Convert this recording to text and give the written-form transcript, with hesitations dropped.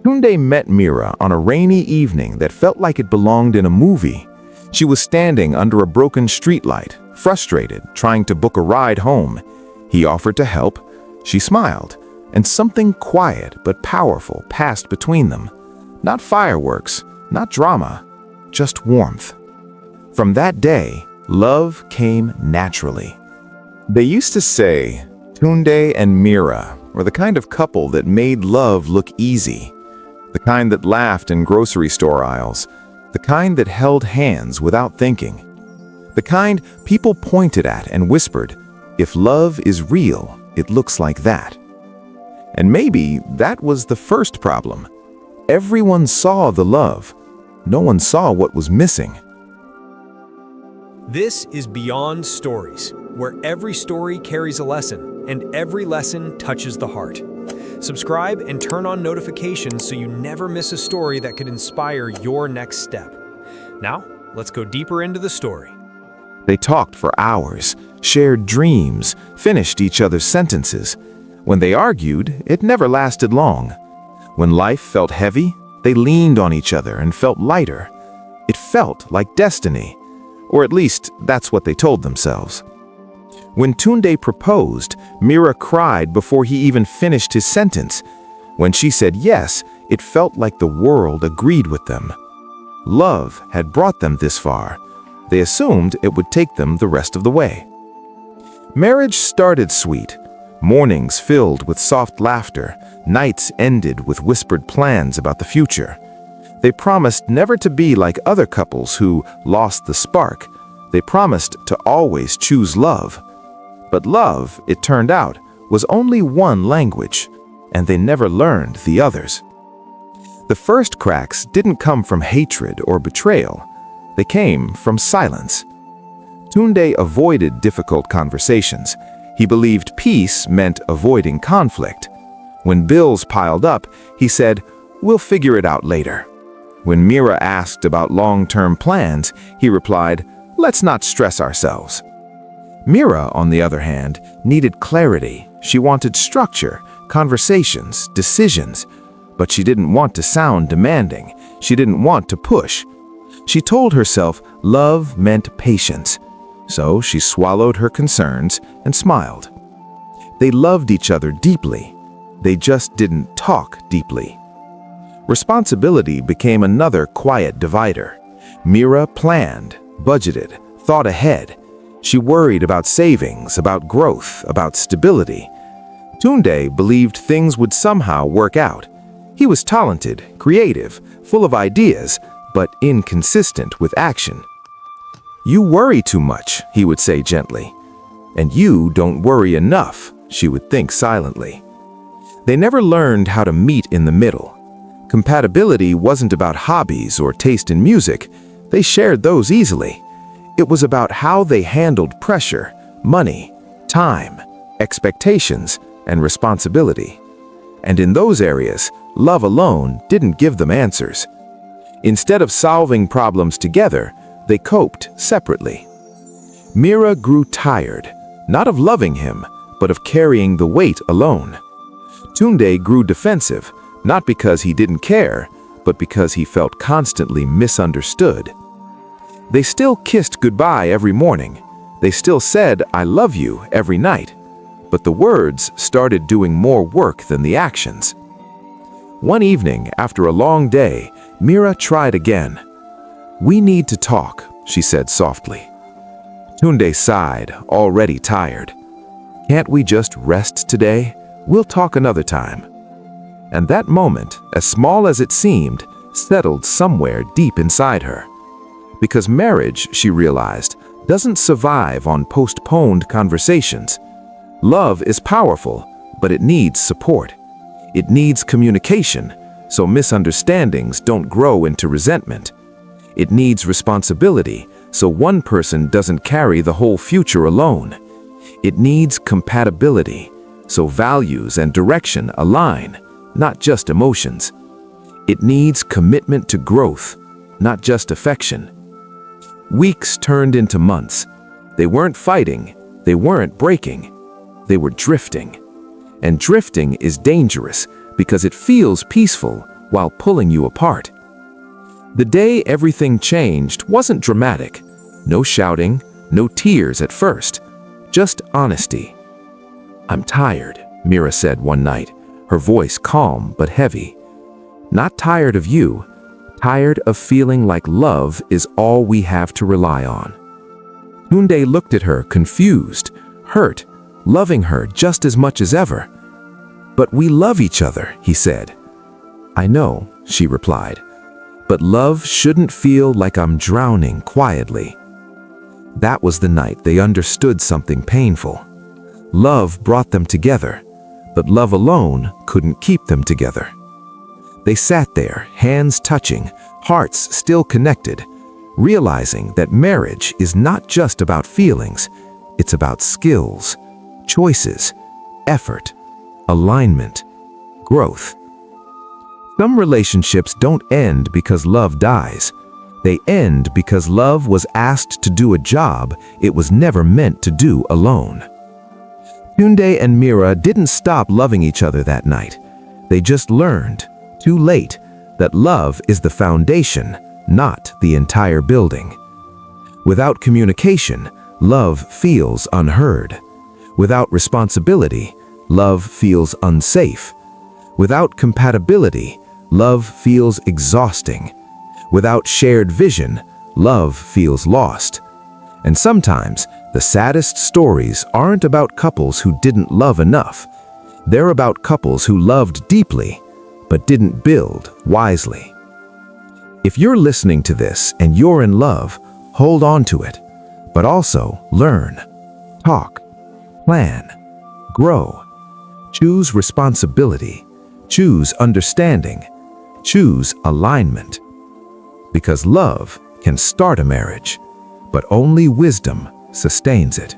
Tunde met Mira on a rainy evening that felt like it belonged in a movie. She was standing under a broken streetlight, frustrated, trying to book a ride home. He offered to help. She smiled, and something quiet but powerful passed between them. Not fireworks, not drama, just warmth. From that day, love came naturally. They used to say, Tunde and Mira were the kind of couple that made love look easy, the kind that laughed in grocery store aisles, the kind that held hands without thinking, the kind people pointed at and whispered, if love is real, it looks like that. And maybe that was the first problem. Everyone saw the love. No one saw what was missing. This is Beyond Stories, where every story carries a lesson, and every lesson touches the heart. Subscribe and turn on notifications so you never miss a story that could inspire your next step. Now, let's go deeper into the story. They talked for hours, shared dreams, finished each other's sentences. When they argued, it never lasted long. When life felt heavy, they leaned on each other and felt lighter. It felt like destiny, or at least that's what they told themselves. When Tunde proposed, Mira cried before he even finished his sentence. When she said yes, it felt like the world agreed with them. Love had brought them this far. They assumed it would take them the rest of the way. Marriage started sweet. Mornings filled with soft laughter, nights ended with whispered plans about the future. They promised never to be like other couples who lost the spark. They promised to always choose love. But love, it turned out, was only one language, and they never learned the others. The first cracks didn't come from hatred or betrayal. They came from silence. Tunde avoided difficult conversations. He believed peace meant avoiding conflict. When bills piled up, he said, "We'll figure it out later." When Mira asked about long-term plans, he replied, "Let's not stress ourselves." Mira, on the other hand, needed clarity. She wanted structure, conversations, decisions. But she didn't want to sound demanding. She didn't want to push. She told herself love meant patience. So she swallowed her concerns and smiled. They loved each other deeply. They just didn't talk deeply. Responsibility became another quiet divider. Mira planned, budgeted, thought ahead. She worried about savings, about growth, about stability. Tunde believed things would somehow work out. He was talented, creative, full of ideas, but inconsistent with action. "You worry too much," he would say gently. "And you don't worry enough," she would think silently. They never learned how to meet in the middle. Compatibility wasn't about hobbies or taste in music. They shared those easily. It was about how they handled pressure, money, time, expectations, and responsibility. And in those areas, love alone didn't give them answers. Instead of solving problems together, they coped separately. Mira grew tired, not of loving him, but of carrying the weight alone. Tunde grew defensive, not because he didn't care, but because he felt constantly misunderstood. They still kissed goodbye every morning. They still said, "I love you," every night. But the words started doing more work than the actions. One evening, after a long day, Mira tried again. "We need to talk," she said softly. Tunde sighed, already tired. "Can't we just rest today? We'll talk another time." And that moment, as small as it seemed, settled somewhere deep inside her. Because marriage, she realized, doesn't survive on postponed conversations. Love is powerful, but it needs support. It needs communication, so misunderstandings don't grow into resentment. It needs responsibility, so one person doesn't carry the whole future alone. It needs compatibility, so values and direction align, not just emotions. It needs commitment to growth, not just affection. Weeks turned into months. They weren't fighting, they weren't breaking, they were drifting. And drifting is dangerous because it feels peaceful while pulling you apart. The day everything changed wasn't dramatic. No shouting, no tears at first, just honesty. "I'm tired," Mira said one night, her voice calm but heavy. "Not tired of you, tired of feeling like love is all we have to rely on." Tunde looked at her, confused, hurt, loving her just as much as ever. "But we love each other," he said. "I know," she replied, "but love shouldn't feel like I'm drowning quietly." That was the night they understood something painful. Love brought them together, but love alone couldn't keep them together. They sat there, hands touching, hearts still connected, realizing that marriage is not just about feelings, it's about skills, choices, effort, alignment, growth. Some relationships don't end because love dies. They end because love was asked to do a job it was never meant to do alone. Tunde and Mira didn't stop loving each other that night. They just learned, too late, that love is the foundation, not the entire building. Without communication, love feels unheard. Without responsibility, love feels unsafe. Without compatibility, love feels exhausting. Without shared vision, love feels lost. And sometimes, the saddest stories aren't about couples who didn't love enough. They're about couples who loved deeply, but didn't build wisely. If you're listening to this and you're in love, hold on to it, but also learn, talk, plan, grow. Choose responsibility, choose understanding, choose alignment. Because love can start a marriage, but only wisdom sustains it.